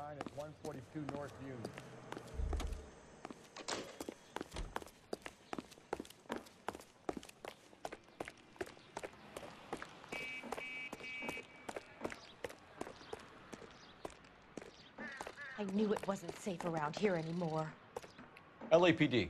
sign at 142 North Union. I knew it wasn't safe around here anymore. LAPD.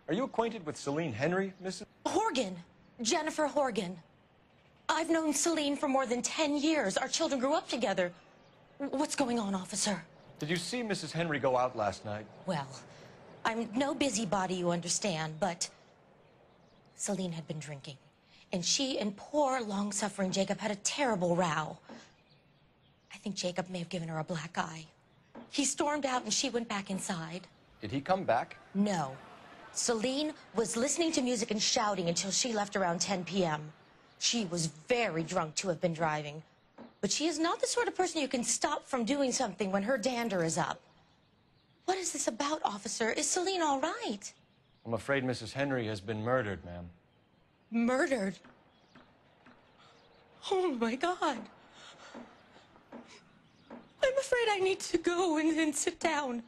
Are you acquainted with Celine Henry, Mrs.? Horgan. Jennifer Horgan. I've known Celine for more than 10 years. Our children grew up together. What's going on, officer? Did you see Mrs. Henry go out last night? Well, I'm no busybody, you understand, but Celine had been drinking. And she and poor, long-suffering Jacob had a terrible row. I think Jacob may have given her a black eye. He stormed out and she went back inside. Did he come back? No. Celine was listening to music and shouting until she left around 10 p.m. She was very drunk to have been driving. But she is not the sort of person you can stop from doing something when her dander is up. What is this about, officer? Is Celine all right? I'm afraid Mrs. Henry has been murdered, ma'am. Murdered? Oh, my God. I'm afraid I need to go and sit down.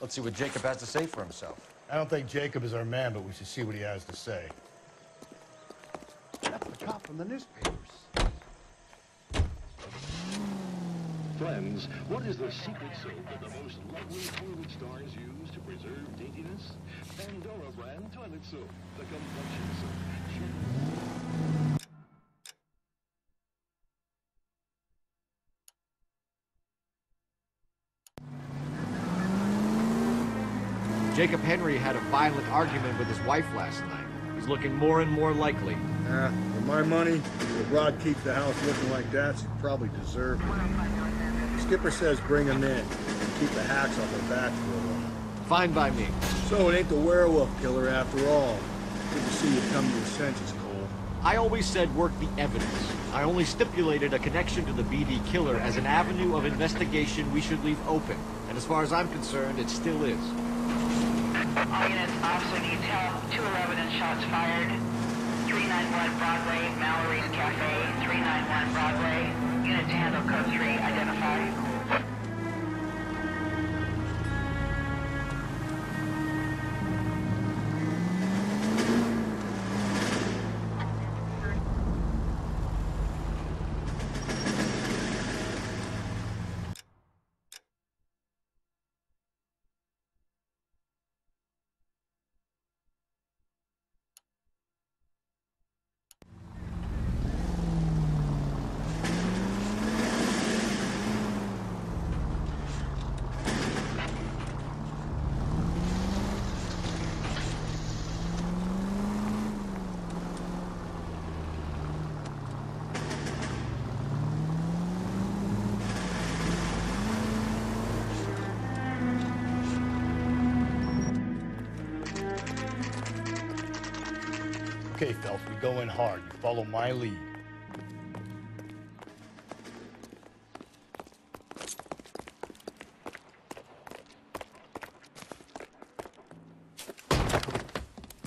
Let's see what Jacob has to say for himself. I don't think Jacob is our man, but we should see what he has to say. That's the cop from the newspapers. Friends, what is the secret soap that the most lovely Hollywood stars use to preserve daintiness? Pandora brand toilet soap, the complexion soap. Jacob Henry had a violent argument with his wife last night. He's looking more and more likely. For my money, if Rod keeps the house looking like that, he probably deserves it. Skipper says bring him in. Keep the hacks off their backs for a while. Fine by me. So it ain't the werewolf killer after all. Good to see you come to your senses, Cole. I always said work the evidence. I only stipulated a connection to the BD killer as an avenue of investigation we should leave open. And as far as I'm concerned, it still is. All units, officer needs help. 211 and shots fired. 391 Broadway, Mallory's Cafe. 391 Broadway. Unit to handle code 3, identify. Okay, Phelps, we go in hard. You follow my lead.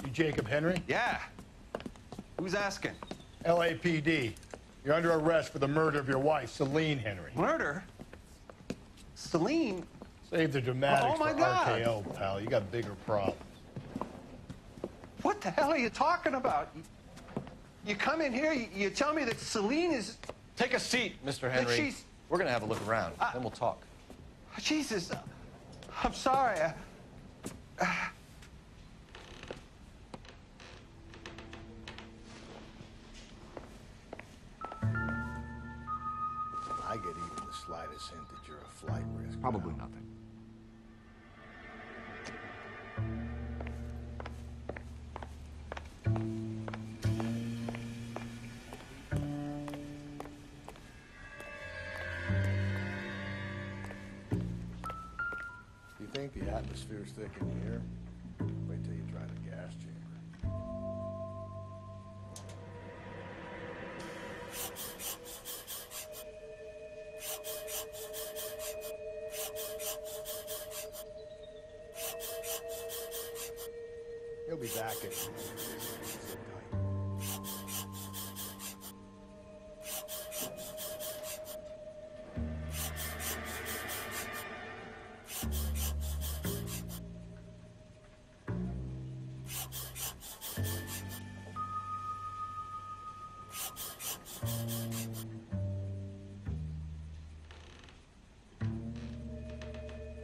You Jacob Henry? Yeah. Who's asking? LAPD. You're under arrest for the murder of your wife, Celine Henry. Murder? Celine? Save the dramatics Oh, my for God. RKO, pal. You got bigger problems. What the hell are you talking about? You come in here, you tell me that Celine is... Take a seat, Mr. Henry. she's- We're gonna have a look around, then we'll talk. Jesus, I'm sorry. I get even the slightest hint that you're a flight risk. Probably nothing. You think the atmosphere's thick in here? Wait till you try the gas chamber. He'll be back at...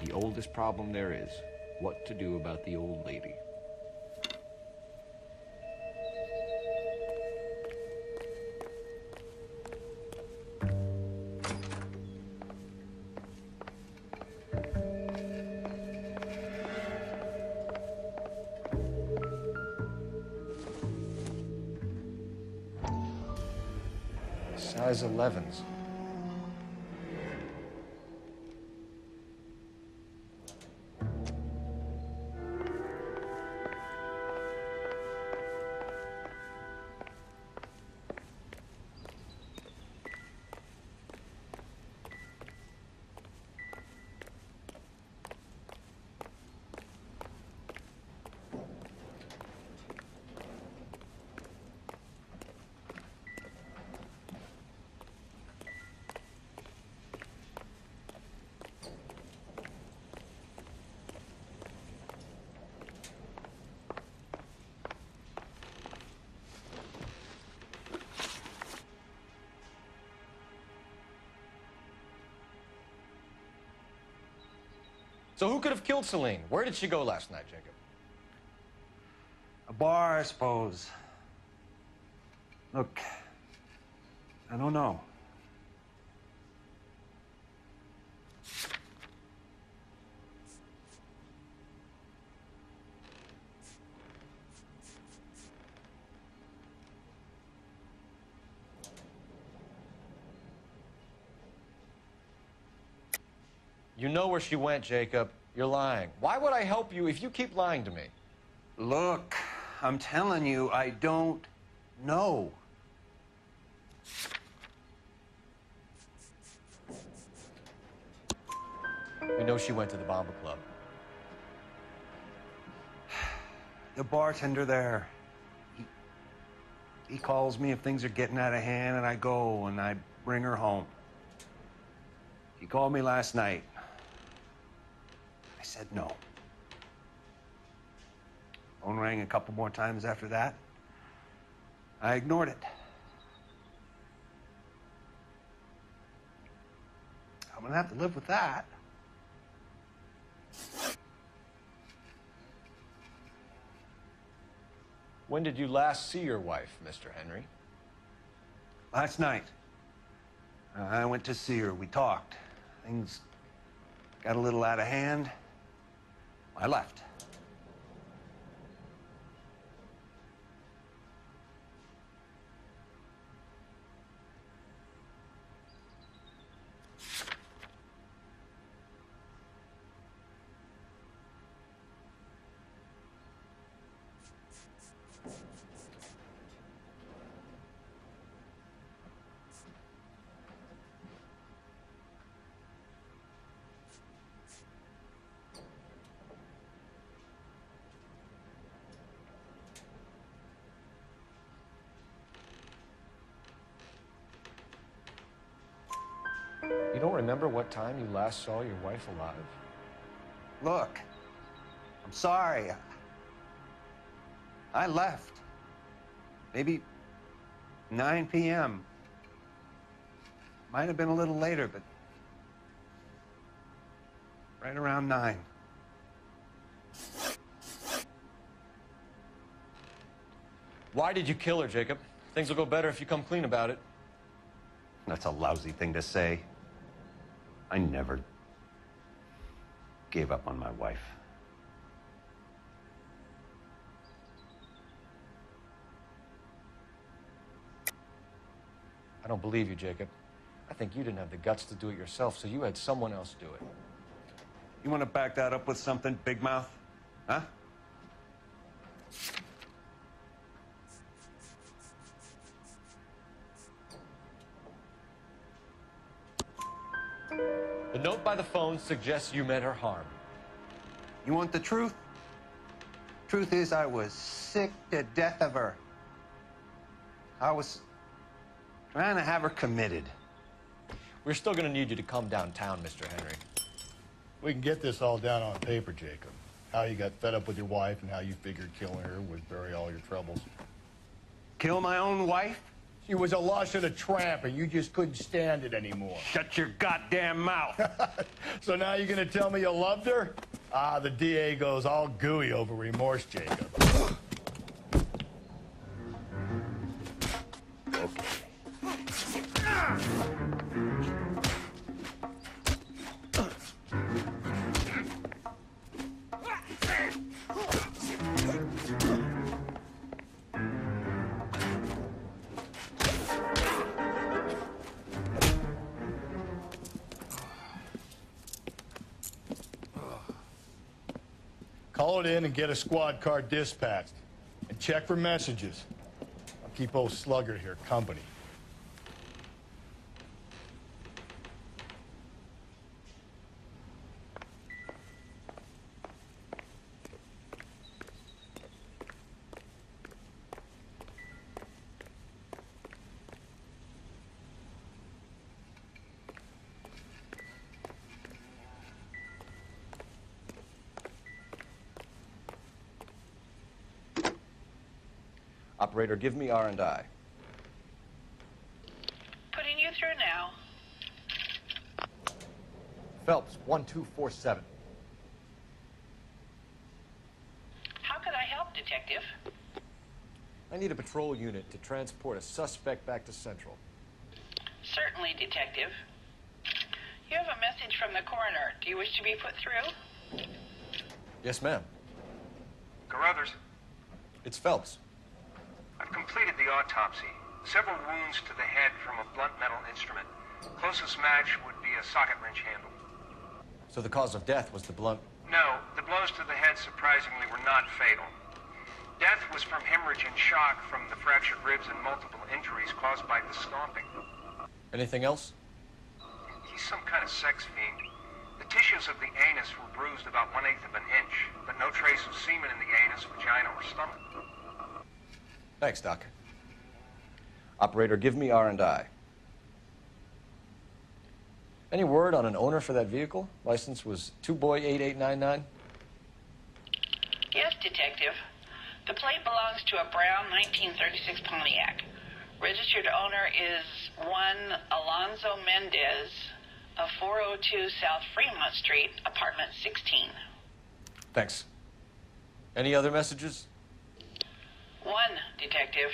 The oldest problem there is, what to do about the old lady. Size 11s. So who could have killed Celine? Where did she go last night, Jacob? A bar, I suppose. Look, I don't know. You know where she went, Jacob. You're lying. Why would I help you if you keep lying to me? Look, I'm telling you, I don't know. We know she went to the Bomber Club. The bartender there, he calls me if things are getting out of hand, and I go and I bring her home. He called me last night. I said no. Phone rang a couple more times after that. I ignored it. I'm gonna have to live with that. When did you last see your wife, Mr. Henry? Last night. I went to see her. We talked. Things got a little out of hand. I left. You don't remember what time you last saw your wife alive? Look, I'm sorry. I left. Maybe 9 p.m. Might have been a little later, but right around 9. Why did you kill her, Jacob? Things will go better if you come clean about it. That's a lousy thing to say. I never gave up on my wife. I don't believe you, Jacob. I think you didn't have the guts to do it yourself, so you had someone else do it. You want to back that up with something, big mouth? Huh? The note by the phone suggests you meant her harm. You want the truth? Truth is, I was sick to death of her. I was trying to have her committed. We're still gonna need you to come downtown, Mr. Henry. We can get this all down on paper, Jacob. How you got fed up with your wife and how you figured killing her would bury all your troubles. Kill my own wife? She was a lush and a tramp, and you just couldn't stand it anymore. Shut your goddamn mouth. So now you're gonna tell me you loved her? Ah, the DA goes all gooey over remorse, Jacob. Call it in and get a squad car dispatched. And check for messages. I'll keep old Slugger here company. Operator, give me R&I. Putting you through now. Phelps, 1247. How could I help, Detective? I need a patrol unit to transport a suspect back to Central. Certainly, Detective. You have a message from the coroner. Do you wish to be put through? Yes, ma'am. Carruthers, It's Phelps. I've completed the autopsy. Several wounds to the head from a blunt metal instrument. Closest match would be a socket wrench handle. So the cause of death was the blunt... No, the blows to the head surprisingly were not fatal. Death was from hemorrhage and shock from the fractured ribs and multiple injuries caused by the stomping. Anything else? He's some kind of sex fiend. The tissues of the anus were bruised about 1/8 of an inch, but no trace of semen in the anus, vagina, or stomach. Thanks, Doc. Operator, give me R&I. Any word on an owner for that vehicle? License was 2boy8899. Yes, Detective. The plate belongs to a brown 1936 Pontiac. Registered owner is one Alonzo Mendez of 402 South Fremont Street, apartment 16. Thanks. Any other messages? One, Detective.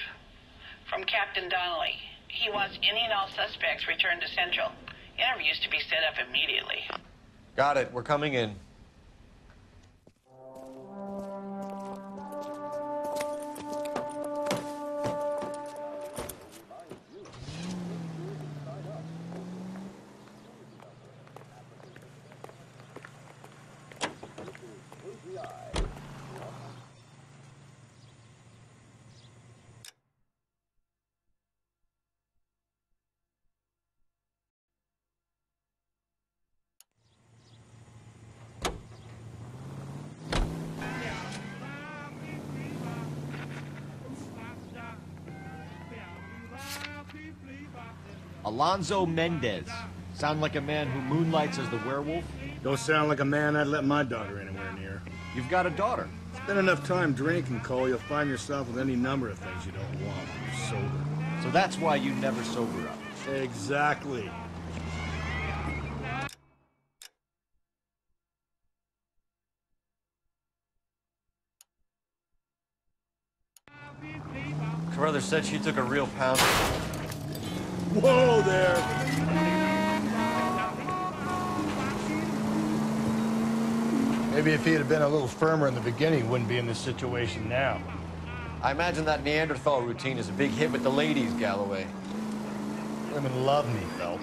From Captain Donnelly. He wants any and all suspects returned to Central. Interviews to be set up immediately. Got it. We're coming in. Alonzo Mendez. Sound like a man who moonlights as the werewolf? Don't sound like a man I'd let my daughter anywhere near. You've got a daughter. Spend enough time drinking, Cole, you'll find yourself with any number of things you don't want when you're sober. So that's why you never sober up. Exactly. Carruthers said she took a real pound. Whoa there! Maybe if he had been a little firmer in the beginning, he wouldn't be in this situation now. I imagine that Neanderthal routine is a big hit with the ladies, Galloway. Women love me, Phelps.